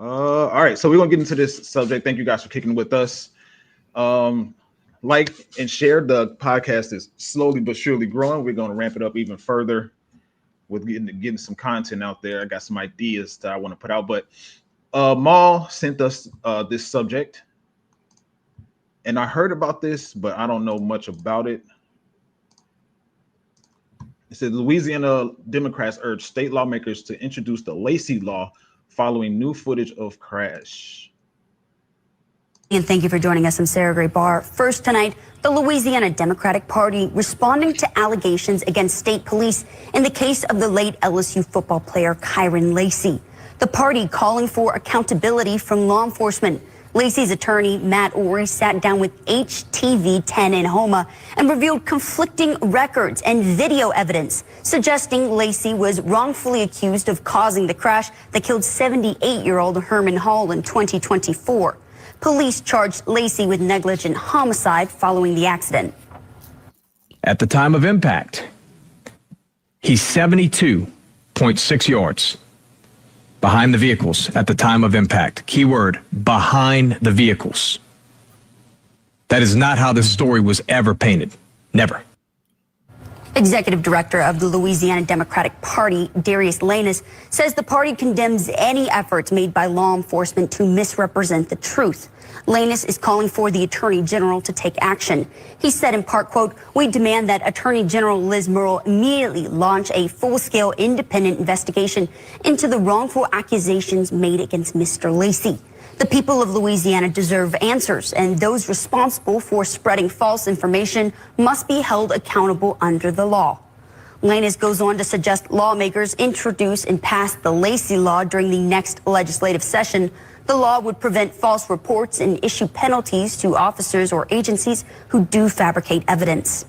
All right, so we're gonna get into this subject. Thank you guys for kicking with us. Like and share. The podcast is slowly but surely growing. We're gonna ramp it up even further with getting some content out there. I got some ideas that I want to put out, but Maul sent us this subject, and I heard about this, but I don't know much about it. It said Louisiana Democrats urge state lawmakers to introduce the Lacy law following new footage of crash. And thank you for joining us. I'm Sarah Gray Barr. First tonight, the Louisiana Democratic Party responding to allegations against state police in the case of the late LSU football player Kyren Lacy. The party calling for accountability from law enforcement. Lacy's attorney, Matt Ory, sat down with HTV10 in Houma and revealed conflicting records and video evidence suggesting Lacy was wrongfully accused of causing the crash that killed 78-year-old Herman Hall in 2024. Police charged Lacy with negligent homicide following the accident. At the time of impact, he's 72.6 yards behind the vehicles at the time of impact. Keyword, behind the vehicles. That is not how this story was ever painted. Never. Executive Director of the Louisiana Democratic Party, Darius Lanus, says the party condemns any efforts made by law enforcement to misrepresent the truth. Lanus is calling for the Attorney General to take action. He said in part, quote, "We demand that Attorney General Liz Murrill immediately launch a full-scale independent investigation into the wrongful accusations made against Mr. Lacy. The people of Louisiana deserve answers, and those responsible for spreading false information must be held accountable under the law." Lanus goes on to suggest lawmakers introduce and pass the Lacy law during the next legislative session. The law would prevent false reports and issue penalties to officers or agencies who do fabricate evidence.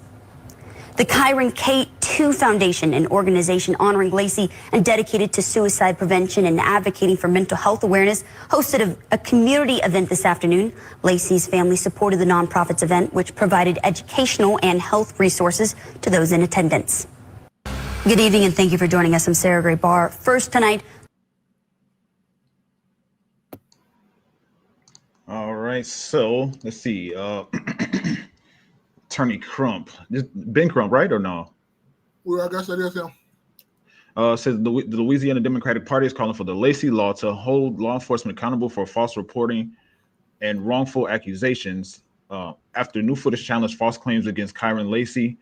The Kyren K2 Foundation, an organization honoring Lacy and dedicated to suicide prevention and advocating for mental health awareness, hosted a community event this afternoon. Lacy's family supported the nonprofit's event, which provided educational and health resources to those in attendance. Good evening, and thank you for joining us. I'm Sarah Gray Barr. First tonight. All right, so let's see. Attorney Crump, Ben Crump, right or no? Well, I guess that is him. Says the Louisiana Democratic Party is calling for the Lacy law to hold law enforcement accountable for false reporting and wrongful accusations. After new footage challenged false claims against Kyren Lacy,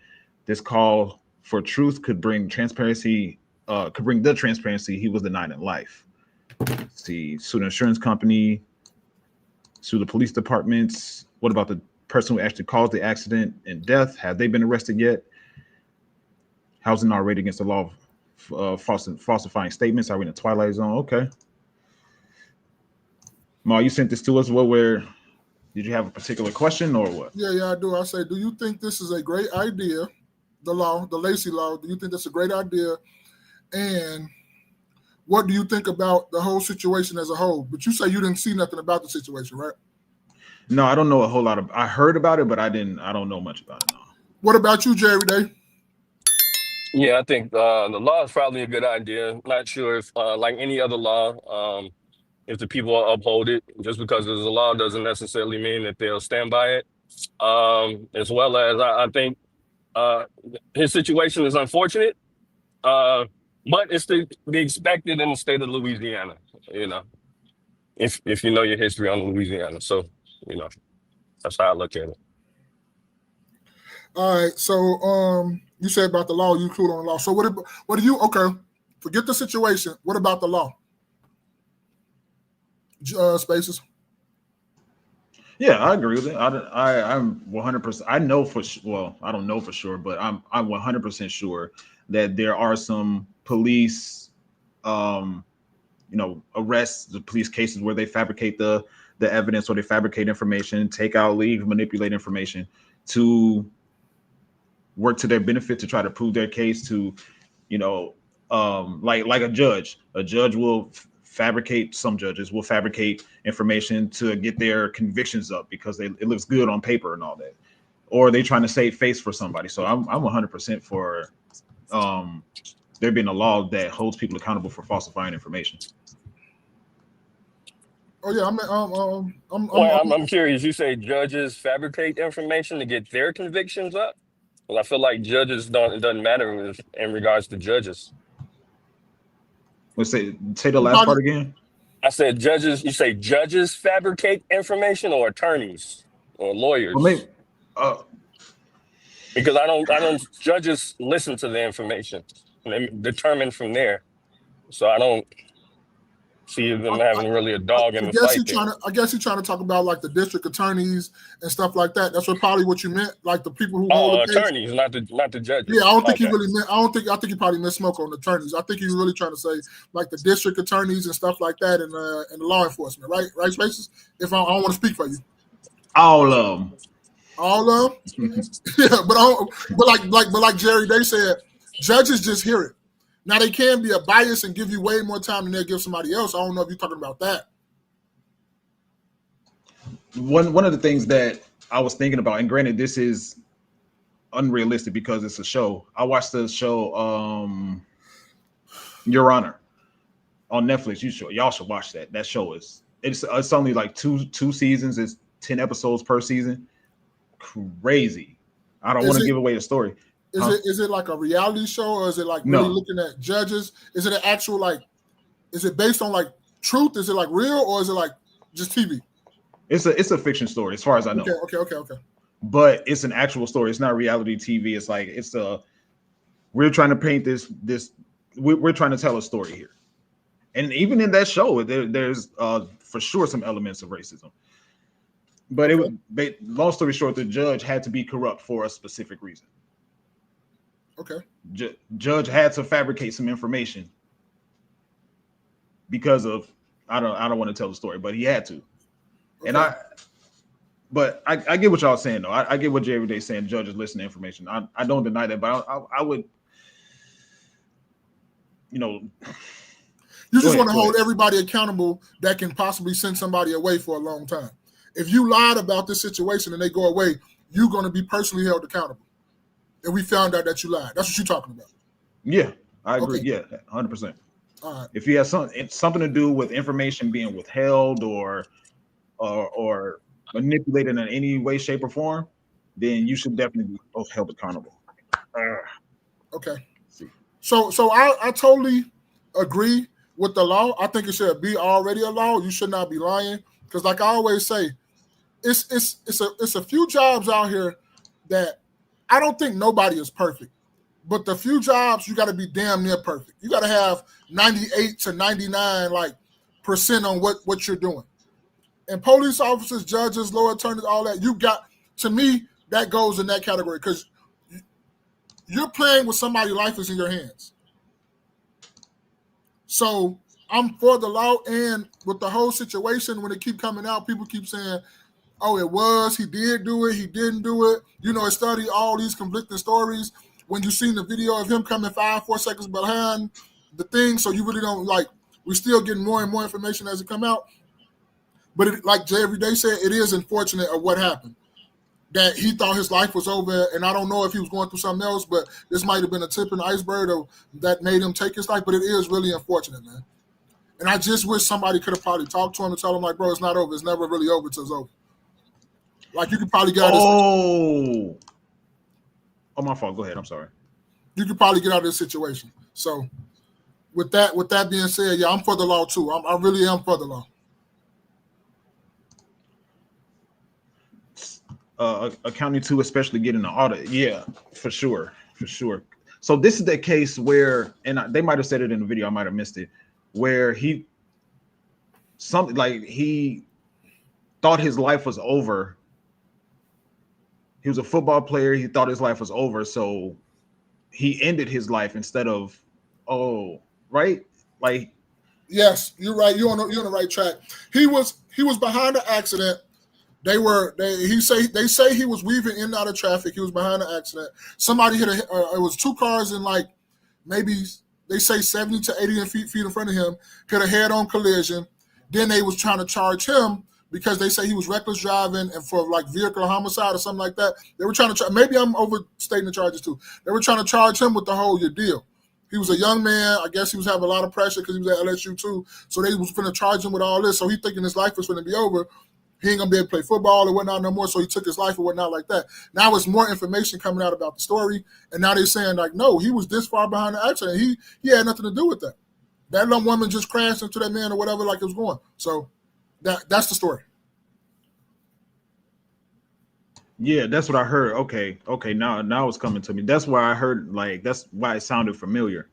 this call for truth could bring transparency. Could bring the transparency he was denied in life. Let's see, sue the insurance company, sue the police departments. What about the person who actually caused the accident and death? Have they been arrested yet? Housing not rated against the law of falsifying statements. Are we in a twilight zone? Okay. Ma, you sent this to us. Did you have a particular question or what? Yeah, I do. I say, do you think this is a great idea? The Lacy law, do you think that's a great idea? And what do you think about the whole situation as a whole? But you say you didn't see nothing about the situation, right? No, I don't know a whole lot I heard about it, but I don't know much about it. No. What about you, Jerry Day? Yeah, I think the law is probably a good idea. Not sure if, like any other law, if the people uphold it. Just because there's a law doesn't necessarily mean that they'll stand by it. As well as I think his situation is unfortunate, but it's to be expected in the state of Louisiana. You know, if you know your history on Louisiana, so you know that's how I look at it. All right, so you said about the law, you include on the law. So what do you? Okay, forget the situation. What about the law? Spaces. Yeah, I agree with it. I'm 100%. I know for well, I don't know for sure, but I'm 100% sure that there are some police, arrests, the police cases where they fabricate the evidence or they fabricate information, take out, leave, manipulate information to work to their benefit to try to prove their case. To, like a judge will fabricate. Some judges will fabricate information to get their convictions up because it looks good on paper and all that, or they trying to save face for somebody. So I'm 100% for there being a law that holds people accountable for falsifying information. Oh yeah, I'm curious. You say judges fabricate information to get their convictions up? Well, I feel like judges don't. It doesn't matter in regards to judges. Let's say the last Probably, part again. I said judges. You say judges fabricate information, or attorneys, or Well, maybe. lawyers? Uh, Because I don't. Judges listen to the information and they determine from there. So I don't see them having really a dog in I the guess fight he's there. trying to. I guess he's trying to talk about like the district attorneys and stuff like that. That's probably what you meant, like the people who hold Oh, the case. attorneys, not the judges. Yeah, I don't think he Okay. really meant. I think he probably misspoke on attorneys. I think he was really trying to say like the district attorneys and stuff like that, and the law enforcement, right? Right, Spaces. If I don't want to speak for you, all of them. all of them. Yeah, but like Jerry, they said judges just hear it. Now they can be a bias and give you way more time than they'll give somebody else. I don't know if you're talking about that. One of the things that I was thinking about, and granted, this is unrealistic because it's a show. I watched the show, Your Honor, on Netflix. Y'all should watch that. That show it's only like two seasons. It's 10 episodes per season. Crazy. I don't want to give away the story. Is it like a reality show, or is it like really looking at judges? Is it an actual like? Is it based on like truth? Is it like real, or is it like just TV? It's a fiction story, as far as I know. Okay. But it's an actual story. It's not reality TV. It's like we're trying to paint this. We're trying to tell a story here, and even in that show, there's for sure some elements of racism. But long story short, the judge had to be corrupt for a specific reason. Okay. Judge had to fabricate some information because of I don't want to tell the story, but he had to. Okay. And I get what y'all saying though. I get what Jay every day saying. Judges listen to information. I don't deny that, but I would, you just want to hold everybody accountable that can possibly send somebody away for a long time. If you lied about this situation and they go away, you're going to be personally held accountable. And we found out that you lied. That's what you're talking about. Yeah, I agree. Okay. Yeah, 100%. All right. If you have something to do with information being withheld or manipulated in any way, shape, or form, then you should definitely be held accountable. Okay. So I totally agree with the law. I think it should be already a law. You should not be lying because, like I always say, it's a few jobs out here that I don't think nobody is perfect, but the few jobs you got to be damn near perfect. You got to have 98 to 99% on what you're doing. And police officers, judges, law attorneys, all that, to me, that goes in that category because you're playing with somebody's life is in your hands. So I'm for the law, and with the whole situation, when it keep coming out, people keep saying, oh, he did do it, he didn't do it. It started all these conflicting stories. When you seen the video of him coming 4 seconds behind the thing, so you really don't we're still getting more and more information as it come out. But like Jay every day said, it is unfortunate of what happened. That he thought his life was over, and I don't know if he was going through something else, but this might have been a tip in the iceberg that made him take his life, but it is really unfortunate, man. And I just wish somebody could have probably talked to him and tell him, bro, it's not over. It's never really over until it's over. You could probably get out of this. Oh, my fault. Go ahead. I'm sorry. You could probably get out of this situation. So with that being said, yeah, I'm for the law too. I really am for the law. A county too, especially getting an audit. Yeah, for sure. So this is the case where, and they might have said it in the video, I might have missed it, where he thought his life was over. He was a football player. He thought his life was over, so he ended his life instead of, right? Yes, you're right. You're on the right track. He was behind the accident. They say he was weaving in and out of traffic. He was behind the accident. Somebody hit it was 2 cars in maybe they say 70 to 80 feet in front of him, hit a head-on collision. Then they was trying to charge him because they say he was reckless driving and for vehicle homicide or something like that. They were trying to maybe I'm overstating the charges too. They were trying to charge him with the whole your deal. He was a young man. I guess he was having a lot of pressure because he was at LSU too. So they was going to charge him with all this. So he thinking his life was going to be over. He ain't going to be able to play football or whatnot no more. So he took his life or whatnot like that. Now it's more information coming out about the story. And now they're saying like, no, he was this far behind the accident. He had nothing to do with that. That little woman just crashed into that man or whatever like it was going. So that's the story. Yeah, that's what I heard. Okay. Now it's coming to me. That's why I heard like that's why it sounded familiar.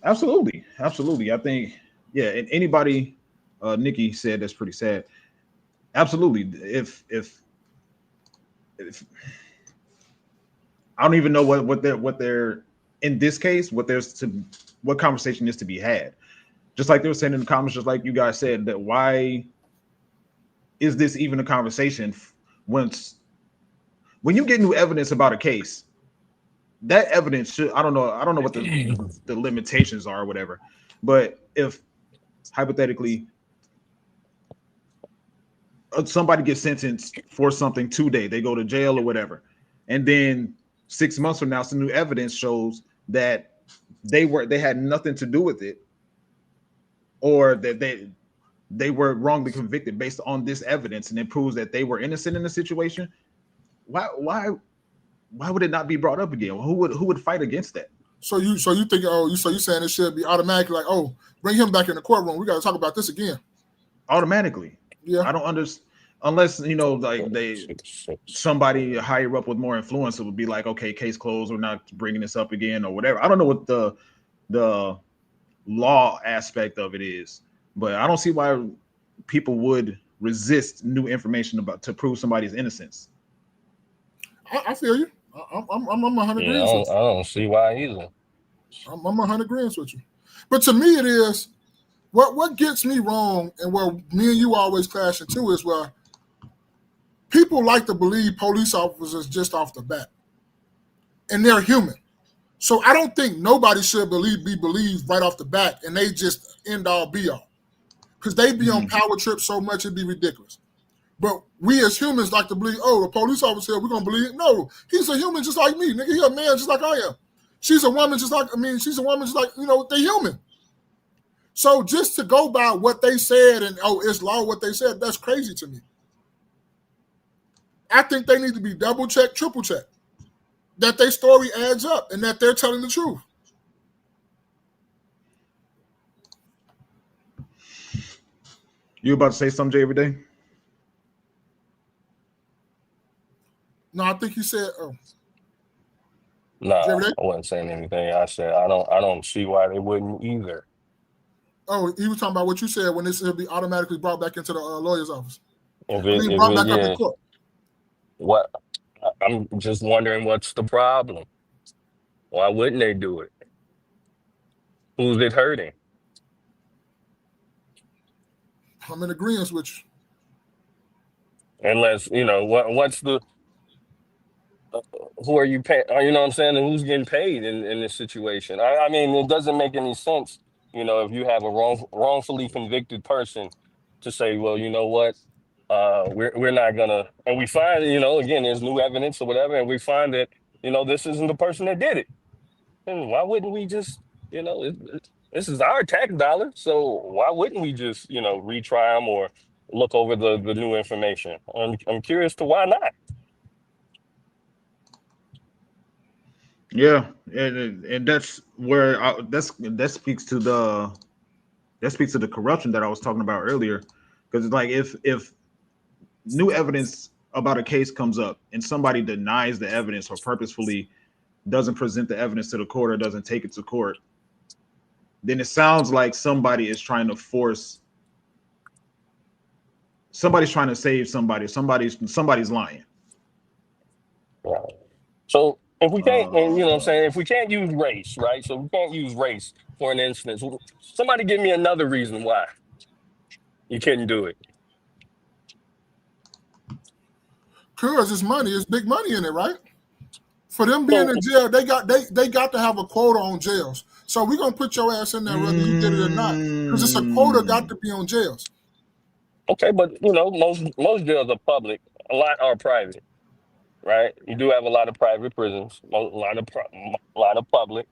Absolutely. I think and anybody Nikki said that's pretty sad. Absolutely. If I don't even know what they're in this case, what conversation is to be had. Just like they were saying in the comments, just like you guys said, that why is this even a conversation when you get new evidence about a case? That evidence should, I don't know what the limitations are or whatever, but if hypothetically somebody gets sentenced for something today, they go to jail or whatever, and then 6 months from now some new evidence shows that they had nothing to do with it, or that they were wrongly convicted based on this evidence, and it proves that they were innocent in the situation. Why would it not be brought up again? Who would fight against that? So you think you saying it should be automatically like, oh, bring him back in the courtroom. We got to talk about this again. Automatically. Yeah. I don't understand unless like somebody higher up with more influence, it would be like, okay, case closed. We're not bringing this up again or whatever. I don't know what the law aspect of it is, but I don't see why people would resist new information to prove somebody's innocence. I feel you. I'm 100 Yeah, I don't see why either. I'm 100 agreements with you. But to me, it is what gets me wrong, and where me and you always clash into is where people like to believe police officers just off the bat, and they're human. So I don't think nobody should be believed right off the bat, and they just end all be all, because they be on power trips so much it'd be ridiculous. But we as humans like to believe, oh, the police officer, we're going to believe. No, he's a human just like me. Nigga, he's a man just like I am. She's a woman just like, they're human. So just to go by what they said and, oh, it's law what they said, that's crazy to me. I think they need to be double checked, triple checked, that their story adds up and that they're telling the truth. You about to say something, Jay, every day? No, I think he said, Nah, I wasn't saying anything. I said I don't see why they wouldn't either. Oh, he was talking about what you said when this will be automatically brought back into the lawyer's office. Brought back up in court. What? I'm just wondering what's the problem. Why wouldn't they do it? Who's it hurting? I'm in agreement with you. Unless, what's the who are you paying? You know what I'm saying? And who's getting paid in this situation? I mean, it doesn't make any sense, if you have a wrongfully convicted person to say, well, you know what? We're not gonna, and we find, again, there's new evidence or whatever, and we find that, this isn't the person that did it. And why wouldn't we just, this is our tax dollar, so why wouldn't we just, retry them or look over the new information? I'm curious to why not. Yeah, and that's where that speaks to the corruption that I was talking about earlier, because it's like if new evidence about a case comes up and somebody denies the evidence or purposefully doesn't present the evidence to the court or doesn't take it to court, then it sounds like somebody's trying to save somebody. Somebody's lying. Right. So if we can't, and you know what I'm saying, if we can't use race, right? So we can't use race for an instance. Somebody give me another reason why you couldn't do it. Because it's money, it's big money in it, right? For them being in jail, they got to have a quota on jails. So we're gonna put your ass in there whether you did it or not, because it's a quota got to be on jails. Okay, but most jails are public. A lot are private, right? You do have a lot of private prisons, a lot of public.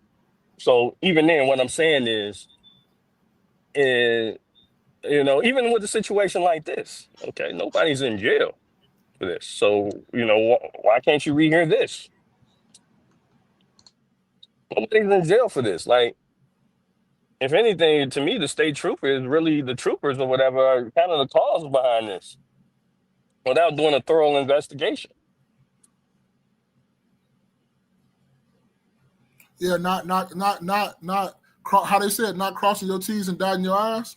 So even then, what I'm saying is, even with a situation like this, okay, nobody's in jail for this. So, why can't you rehear this? Nobody's in jail for this. Like, if anything, to me, the state trooper is really the troopers or whatever are kind of the cause behind this without doing a thorough investigation. Yeah, how they said, not crossing your T's and dotting your I's.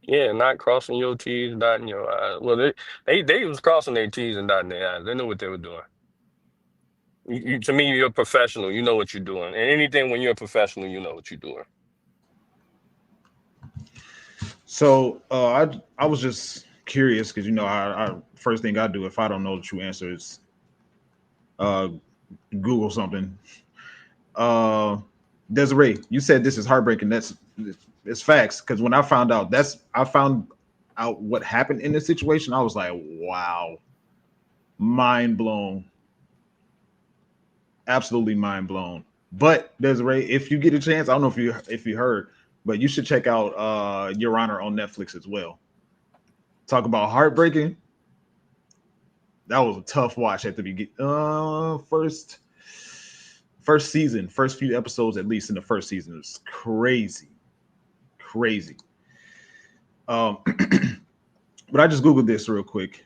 Yeah, not crossing your T's, dotting your I's. Well, they was crossing their T's and dotting their I's. They knew what they were doing. To me, you're a professional. You know what you're doing. And anything when you're a professional, you know what you're doing. So I was just curious because I first thing I do if I don't know the true answer is Google something. Desiree, you said this is heartbreaking. It's facts because when I found out what happened in this situation, I was like, wow, mind blown, absolutely mind blown. But Desiree, if you get a chance, I don't know if you heard, but you should check out Your Honor on Netflix as well. Talk about heartbreaking. That was a tough watch at the beginning. First season, first few episodes, at least in the first season, was crazy. But I just Googled this real quick.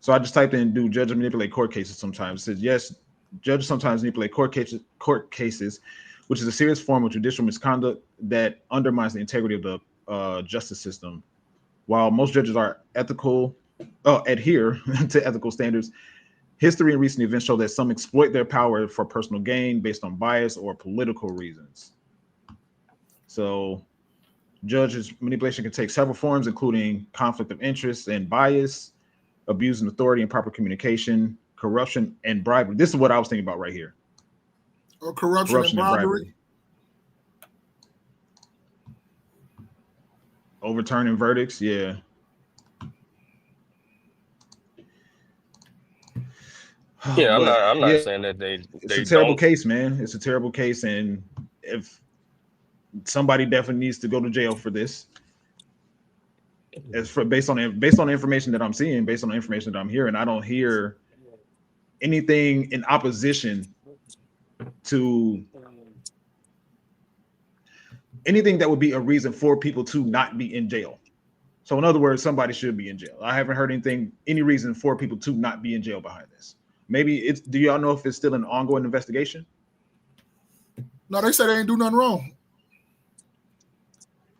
So I just typed in, do judges manipulate court cases sometimes? It says, yes, judges sometimes manipulate court cases, which is a serious form of judicial misconduct that undermines the integrity of the justice system. While most judges adhere to ethical standards, history and recent events show that some exploit their power for personal gain based on bias or political reasons. So judges manipulation can take several forms, including conflict of interest and bias, abusing authority and proper communication, corruption, and bribery. This is what I was thinking about right here. Or corruption and bribery. Overturning verdicts, yeah. Yeah, I'm not saying that it's a terrible case, man. It's a terrible case, and if somebody definitely needs to go to jail for this. Based on the information that I'm seeing, based on the information that I'm hearing, I don't hear anything in opposition to anything that would be a reason for people to not be in jail. So in other words, somebody should be in jail. I haven't heard any reason for people to not be in jail behind this. Maybe do y'all know if it's still an ongoing investigation? No, they said they ain't do nothing wrong.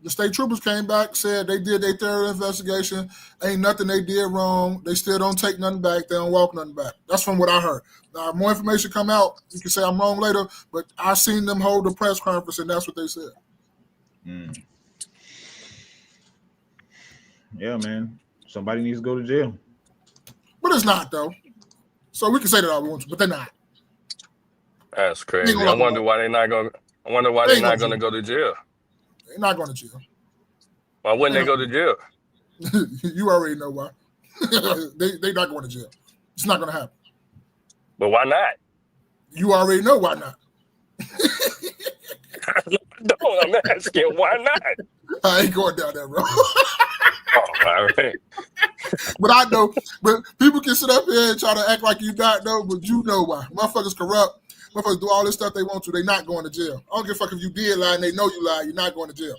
The state troopers came back, said they did their thorough investigation. Ain't nothing they did wrong. They still don't take nothing back. They don't walk nothing back. That's from what I heard. Now, if more information come out, you can say I'm wrong later, but I seen them hold a press conference, and that's what they said. Yeah, man. Somebody needs to go to jail. But it's not, though. So we can say that all we want to, but they're not. That's crazy. I wonder why they're not going to go to jail. They're not going to jail. Why wouldn't they go to jail? You already know why. They're not going to jail. It's not going to happen. But why not? You already know why not. No, I'm asking why not. I ain't going down that road. All right. But I know, but people can sit up here and try to act like you not know, but you know why. Motherfuckers corrupt. Motherfuckers do all this stuff they want to. They not going to jail. I don't give a fuck if you did lie and they know you lied. You're not going to jail.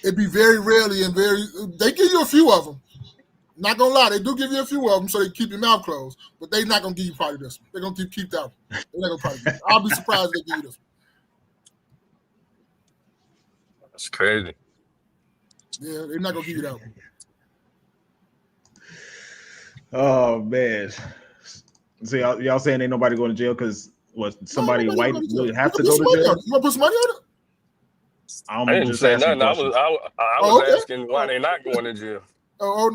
It'd be very rarely and they give you a few of them. Not gonna lie, they do give you a few of them so they keep your mouth closed. But they not gonna give you probably this one. They're gonna keep that one. They're not gonna probably give you. I'll be surprised if they give you this one. That's crazy. Yeah, they're not gonna give you that one. Oh man. So y'all saying ain't nobody going to jail because somebody white would have to go to jail? You want to put some money on it? I didn't say nothing. I was asking why they not going to jail. No,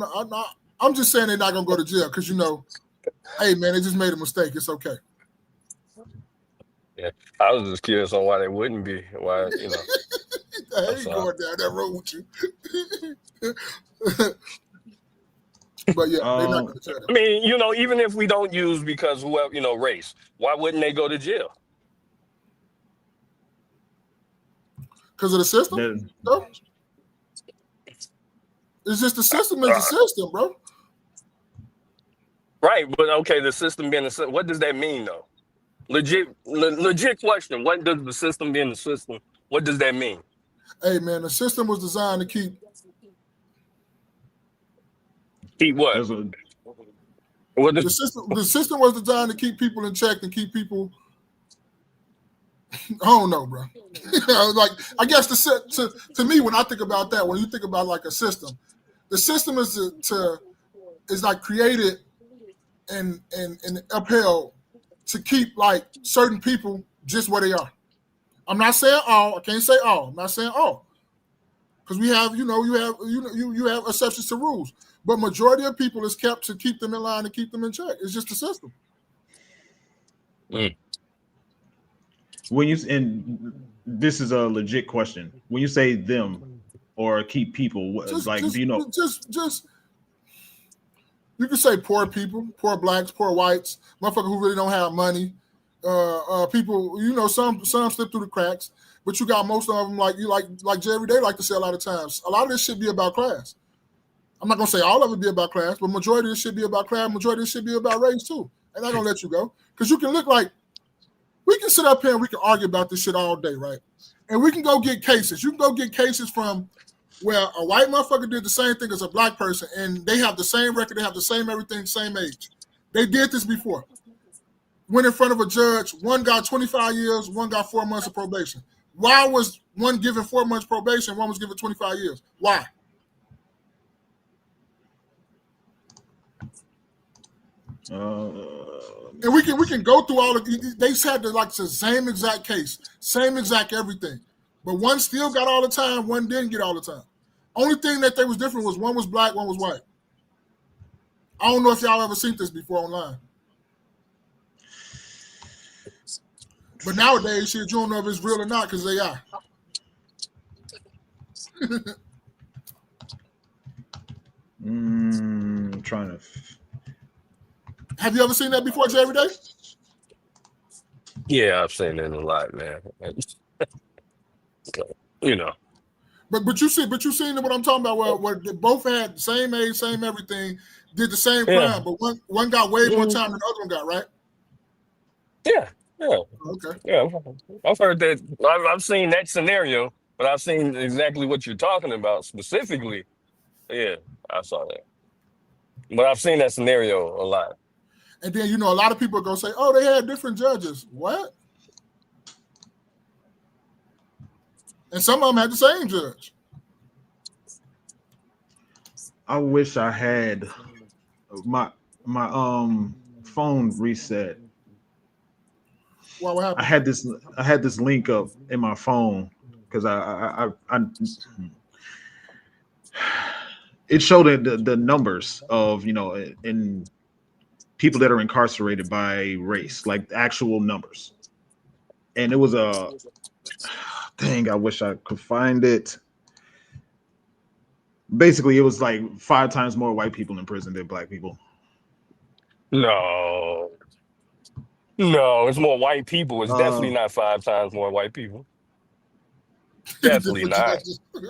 I'm just saying they're not gonna go to jail because hey man, they just made a mistake. It's okay. Yeah, I was just curious on why they wouldn't be. Why I ain't going down that road with you. But yeah, they're not going to tell them. I mean, even if we don't use because whoever, race, why wouldn't they go to jail? Because of the system? No. It's just the system is the system, bro. Right, but okay, the system being the system, what does that mean though? Legit question. What does the system being the system, what does that mean? Hey man, the system was designed to keep what? The system was designed to keep people in check and keep people. I don't know, bro. Like I guess to me, when I think about that, when you think about like a system, the system is is like created and upheld to keep like certain people just where they are. I'm not saying all. I can't say all. I'm not saying all, because we have you have exceptions to rules, but majority of people is kept to keep them in line and keep them in check. It's just the system. When and this is a legit question. When you say them or keep people, do you know? Just you can say poor people, poor blacks, poor whites, motherfuckers who really don't have money. People, some slip through the cracks, but you got most of them like Jerry. They like to say a lot of times. A lot of this should be about class. I'm not gonna say all of it be about class, but majority of it should be about class. Majority of it should be about race too. And I'm gonna let you go because you can look like we can sit up here and we can argue about this shit all day, right? And we can go get cases. You can go get cases from where a white motherfucker did the same thing as a black person, and they have the same record, they have the same everything, same age. They did this before. Went in front of a judge. One got 25 years, one got 4 months of probation. Why was one given 4 months probation, one was given 25 years? Why? And we can go through all of they had the same exact case, same exact everything. But one still got all the time, one didn't get all the time. Only thing that they was different was one was black, one was white. I don't know if y'all ever seen this before online. But nowadays, shit, you don't know if it's real or not because they are. Trying to. Have you ever seen that before, Jerry Day? Yeah, I've seen it a lot, man. But you seen what I'm talking about, where they both had the same age, same everything, did the same crime, but one got way more time than the other one got, right? Yeah. Okay. Yeah, I've heard that. I've seen that scenario, but I've seen exactly what you're talking about specifically. Yeah, I saw that. But I've seen that scenario a lot. And then, a lot of people are going to say, oh, they had different judges. What? And some of them had the same judge. I wish I had my phone reset. What happened? I had this link up in my phone because I it showed the numbers of in people that are incarcerated by race, like actual numbers, and it was a dang. I wish I could find it. Basically, it was like 5 times more white people in prison than black people. No, it's more white people. It's definitely not 5 times more white people. Definitely not.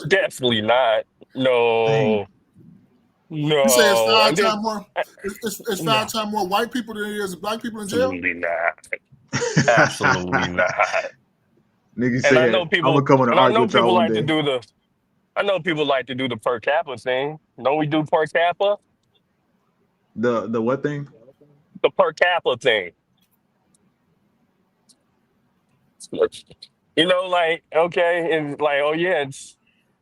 Definitely not. No. Dang. No. You say it's 5 times more? It's 5 times more white people than it is black people in jail? Absolutely not. Absolutely not. Nigga said, I know people like to do the. I know people like to do the per capita thing. Don't we do per capita? The what thing? The per capita thing. Okay, and oh yeah, it's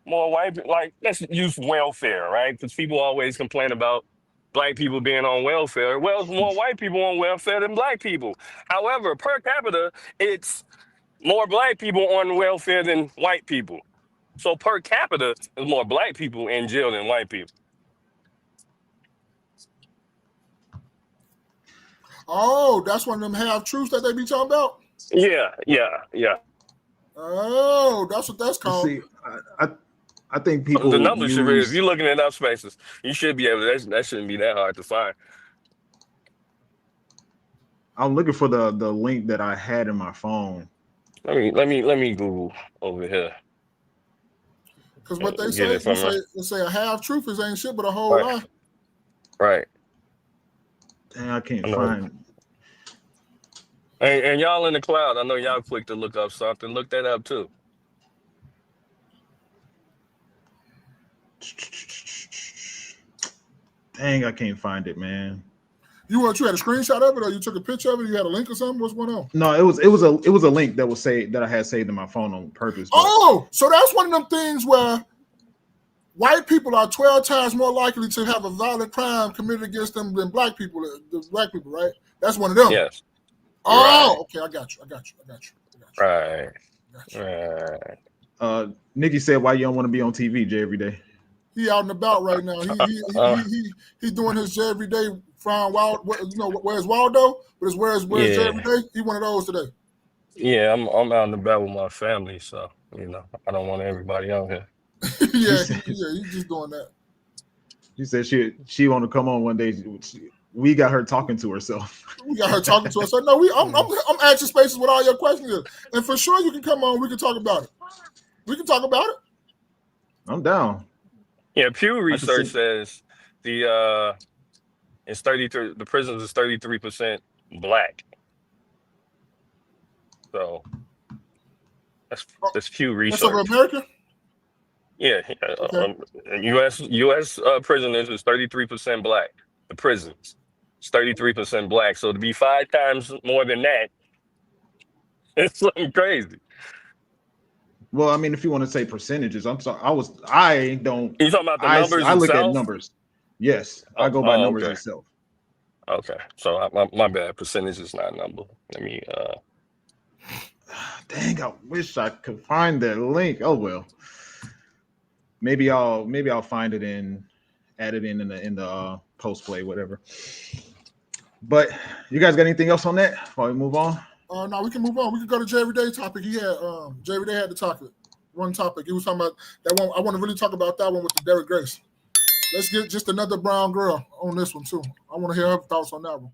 more white. Let's use welfare, right? Because people always complain about black people being on welfare. Well, it's more white people on welfare than black people. However, per capita, it's more black people on welfare than white people. So per capita, there's more black people in jail than white people. Oh, that's one of them half truths that they be talking about? Yeah. Oh, that's what that's called. See, I think The people numbers should be, if use. you're looking at enough spaces, you should be able to, that shouldn't be that hard to find. I'm looking for the link that I had in my phone. Let me Google over here. Because what they Get say, it from her. they say a half truth is ain't shit but a whole Right. lie. Right. Dang, I can't I know. find. And y'all in the cloud, I know y'all quick to look up something. Look that up too. Dang, I can't find it, man. You had a screenshot of it, or you took a picture of it? You had a link or something? What's going on? No, it was a link that was that I had saved in my phone on purpose. But... Oh, so that's one of them things where white people are 12 times more likely to have a violent crime committed against them than black people, right? That's one of them. Yes. Oh, okay, I got you. Right. Right. Nikki said, "Why you don't want to be on TV, Jay, every day?" He out and about right now. He doing his Jay every day. Frying wild, where's Waldo? But where's Jay every day? He one of those today. Yeah, I'm out and about with my family, so I don't want everybody on here. He's just doing that. She said she want to come on one day. We got her talking to herself. We got her talking to herself. No, I'm answering spaces with all your questions, and for sure you can come on. We can talk about it. I'm down. Yeah, Pew Research says it's 33. The prisons is 33% black. So that's Pew Research. That's over America. Yeah, Okay. U.S. Prisoners is 33% black. The prisons, it's 33% black. So to be 5 times more than that, it's something crazy. Well, I mean, if you want to say percentages, I'm sorry. I don't. You talking about the numbers I look itself? at numbers. Yes, I go by numbers okay. itself. Okay, so my bad. Percentage is not a number. Let me. Dang, I wish I could find that link. Oh well. Maybe I'll find it and add it in the post play, whatever. But you guys got anything else on that before we move on? No, we can move on. We can go to Jay Everyday topic. He had Jay Everyday had the topic. One topic. He was talking about that one. I want to really talk about that one with the Derrick Grace. Let's get just another brown girl on this one too. I want to hear her thoughts on that one.